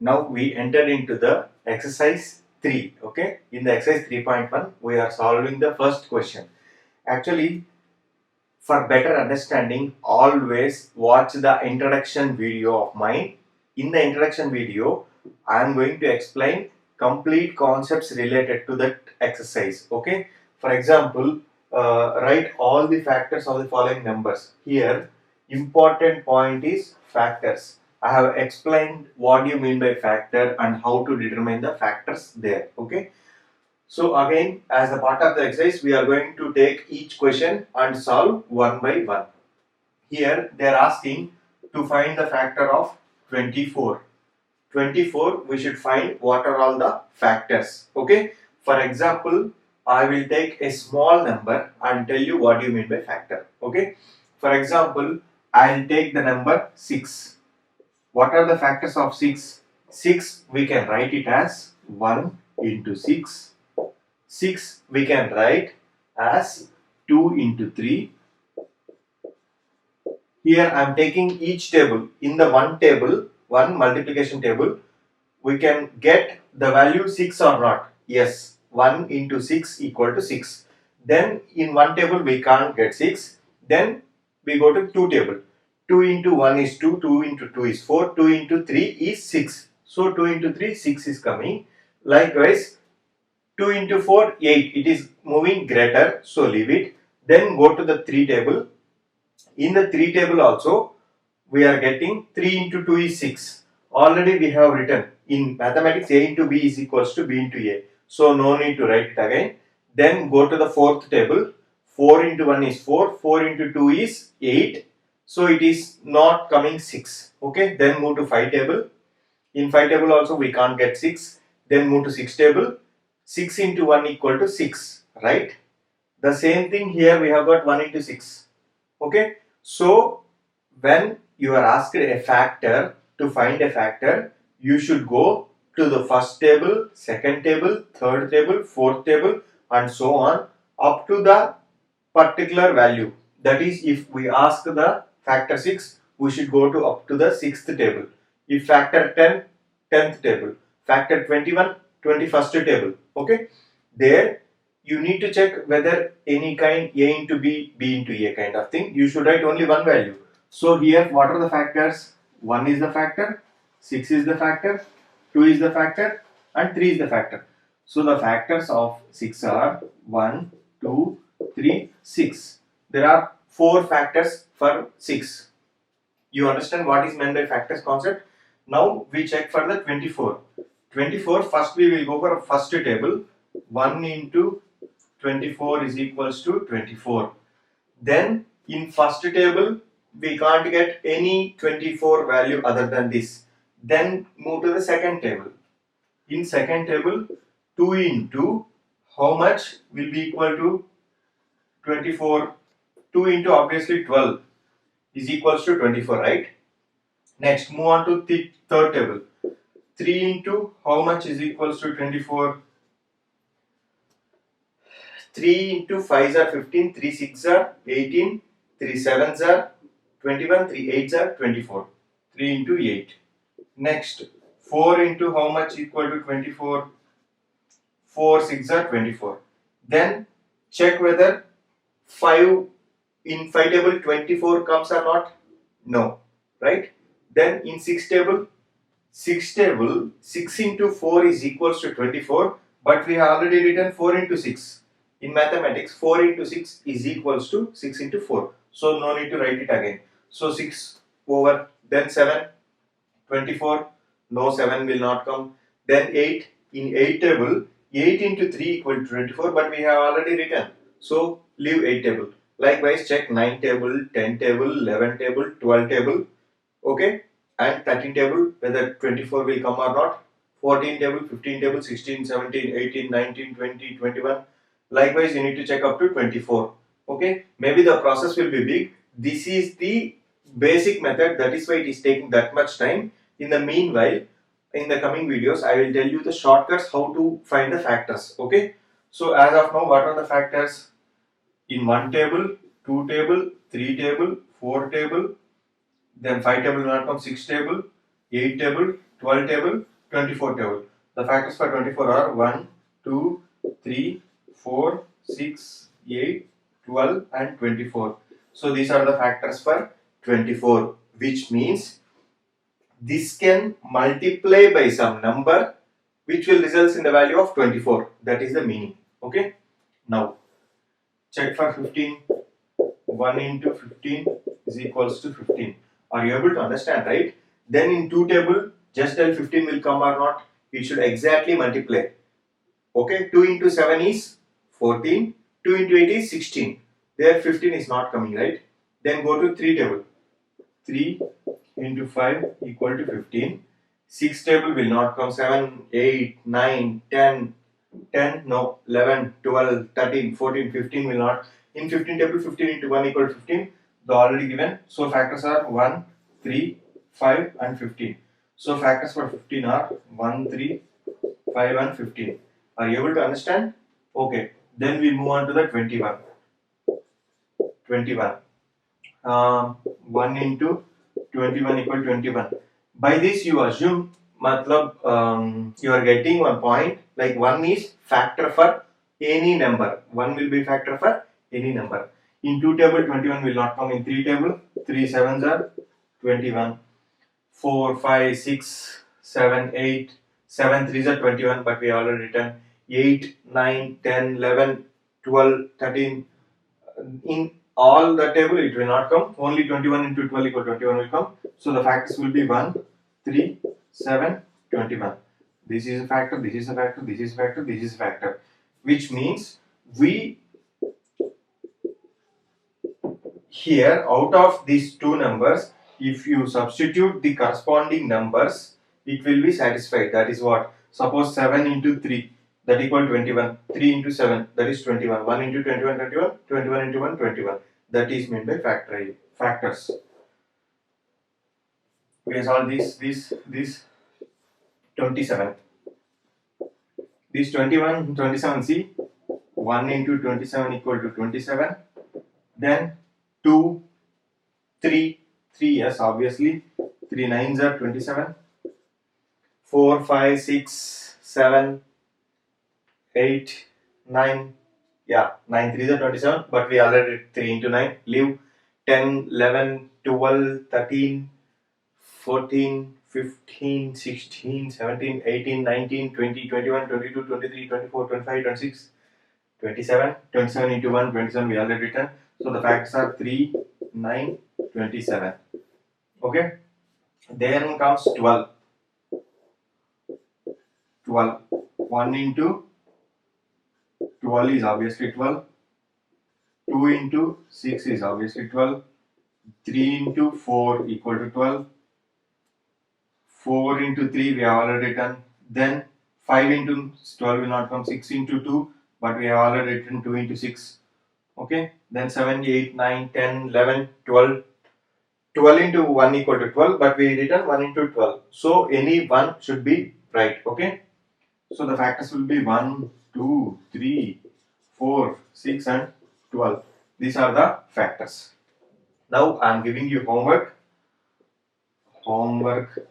Now we entered into the exercise 3. Okay, in the exercise 3.1 we are solving the first question. Actually, for better understanding, always watch the introduction video of mine. In the introduction video, I am going to explain complete concepts related to that exercise. Okay, for example, write all the factors of the following numbers. Here, important point is factors. I have explained what you mean by factor and how to determine the factors there. Okay, so again, as a part of the exercise, we are going to take each question and solve one by one. Here they are asking to find the factor of 24. 24, we should find what are all the factors. Okay. For example, I will take a small number and tell you what you mean by factor. Okay. For example, I will take the number 6. What are the factors of 6? 6, we can write it as 1 into 6. 6 we can write as 2 into 3. Here I am taking each table. In the one table, one multiplication table, we can get the value 6 or not. Yes, 1 into 6 equal to 6. Then in one table we can't get 6. Then we go to two table. 2 into 1 is 2, 2 into 2 is 4, 2 into 3 is 6. So 2 into 3, 6 is coming. Likewise, 2 into 4, 8. It is moving greater, so leave it. Then go to the 3 table. In the 3 table also, we are getting 3 into 2 is 6. Already we have written in mathematics A into B is equals to B into A. So no need to write it again. Then go to the 4th table. 4 into 1 is 4. 4 into 2 is 8. So it is not coming 6. Okay. Then move to 5 table. In 5 table also we can't get 6. Then move to 6 table. 6 into 1 equal to 6. Right. The same thing here we have got 1 into 6. Okay. So when you are asked a factor, to find a factor, you should go to the first table, second table, third table, fourth table and so on up to the particular value. That is, if we ask the factor 6, we should go to up to the 6th table. If factor 10, 10th table. Factor 21, 21st table. Okay. There you need to check whether any kind A into B, B into A kind of thing. You should write only one value. So here what are the factors? 1 is the factor, 6 is the factor, 2 is the factor and 3 is the factor. So the factors of 6 are 1, 2, 3, 6. There are 4 factors for 6. You understand what is meant by factors concept? Now we check for the 24. 24, first we will go for first table. 1 into 24 is equals to 24. Then in first table we can't get any 24 value other than this. Then move to the second table. In second table, 2 into how much will be equal to 24? 2 into obviously 12 is equals to 24, right? Next, move on to the third table. 3 into how much is equals to 24? 3 into 5s are 15, 3 6s are 18, 3 7s are 21, 3 8s are 24. 3 into 8. Next, 4 into how much equal to 24? 4 6 are 24. Then check whether 5 in 5 table 24 comes or not. No, right? Then in 6 table, 6 into 4 is equals to 24, but we have already written 4 into 6. In mathematics, 4 into 6 is equals to 6 into 4. So no need to write it again. So 6 over, then 7, 24, no 7 will not come. Then 8, in 8 table, 8 into 3 equal to 24, but we have already written. So leave 8 table. Likewise, check 9 table, 10 table, 11 table, 12 table. Okay. And 13 table, whether 24 will come or not. 14 table, 15 table, 16, 17, 18, 19, 20, 21. Likewise, you need to check up to 24. Okay. Maybe the process will be big. This is the basic method. That is why it is taking that much time. In the meanwhile, in the coming videos, I will tell you the shortcuts how to find the factors. Okay. So as of now, what are the factors? In 1 table, 2 table, 3 table, 4 table, then 5 table will not come, 6 table, 8 table, 12 table, 24 table. The factors for 24 are 1, 2, 3, 4, 6, 8, 12 and 24. So these are the factors for 24, which means this can multiply by some number which will result in the value of 24. That is the meaning. Okay. Now check for 15. 1 into 15 is equals to 15. Are you able to understand, right? Then in 2 table, just tell 15 will come or not. It should exactly multiply. Okay, 2 into 7 is 14. 2 into 8 is 16. There 15 is not coming, right? Then go to 3 table. 3 into 5 equal to 15. 6 table will not come. 7, 8, 9, 10, 10, no, 11, 12, 13, 14, 15 will not. In 15 table, 15 into 1 equal to 15. The already given. So factors are 1, 3, 5 and 15. So factors for 15 are 1, 3, 5 and 15. Are you able to understand? Okay. Then we move on to the 21. 21. 1 into 21 equal to 21. By this you assume, matlab, you are getting one point, like 1 is factor for any number. 1 will be factor for any number. In 2 table 21 will not come. In 3 table 3 7s are 21. 4 5 6 7 8 7 3s are 21, but we already written 8 9 10 11 12 13. In all the table it will not come. Only 21 into 12 equal to 21 will come. So the factors will be 1 3 7 21. This is a factor, this is a factor, this is a factor, this is a factor, which means we here out of these two numbers, if you substitute the corresponding numbers, it will be satisfied. That is what? Suppose 7 into 3, that equal 21. 3 into 7, that is 21. 1 into 21, 21. 21 into 1, 21. That is meant by factors. We solve this 27. This 21, 27, see, 1 into 27 equal to 27. Then 2, 3, yes, obviously. 3 9s are 27. 4, 5, 6, 7, 8, 9. Yeah, 9 3s are 27, but we already did 3 into 9. Leave 10, 11, 12, 13, 14, 15, 16, 17, 18, 19, 20, 21, 22, 23, 24, 25, 26, 27. 27 into 1, 27 we already written. So the factors are 3, 9, 27. Okay. Then comes 12. 12. 1 into 12 is obviously 12. 2 into 6 is obviously 12. 3 into 4 equal to 12. 4 into 3 we have already written. Then 5 into 12 will not come. 6 into 2, but we have already written 2 into 6. Okay. Then 7, 8, 9, 10, 11, 12. 12 into 1 equal to 12, but we written 1 into 12. So any one should be right. Okay. So the factors will be 1, 2, 3, 4, 6 and 12. These are the factors. Now I am giving you homework. Homework.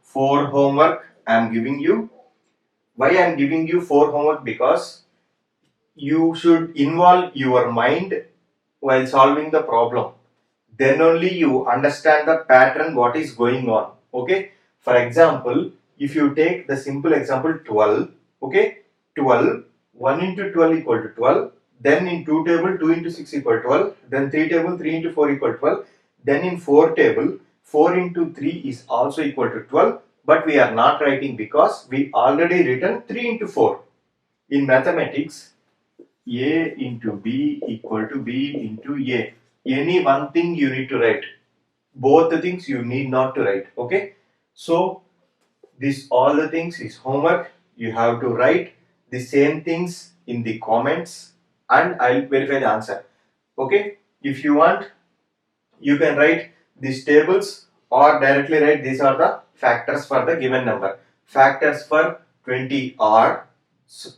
4 homework I am giving you. Why I am giving you 4 homework? Because you should involve your mind while solving the problem. Then only you understand the pattern what is going on. Okay. For example, if you take the simple example 12. Okay. 12. 1 into 12 equal to 12. Then in 2 table 2 into 6 equal to 12. Then 3 table 3 into 4 equal to 12. Then in 4 table 4 into 3 is also equal to 12. But we are not writing because we already written 3 into 4. In mathematics, A into B equal to B into A. Any one thing you need to write. Both the things you need not to write. Okay. So this all the things is homework. You have to write the same things in the comments and I'll verify the answer. Okay. If you want, you can write these tables or directly write these are the factors for the given number. Factors for 20 are 1,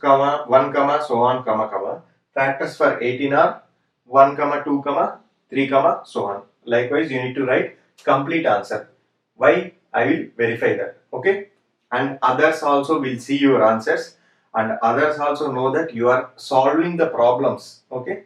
so on, comma. Factors for 18 are 1, 2, 3 comma so on. Likewise you need to write complete answer. Why? I will verify that. Okay, and others also will see your answers, and others also know that you are solving the problems. Okay,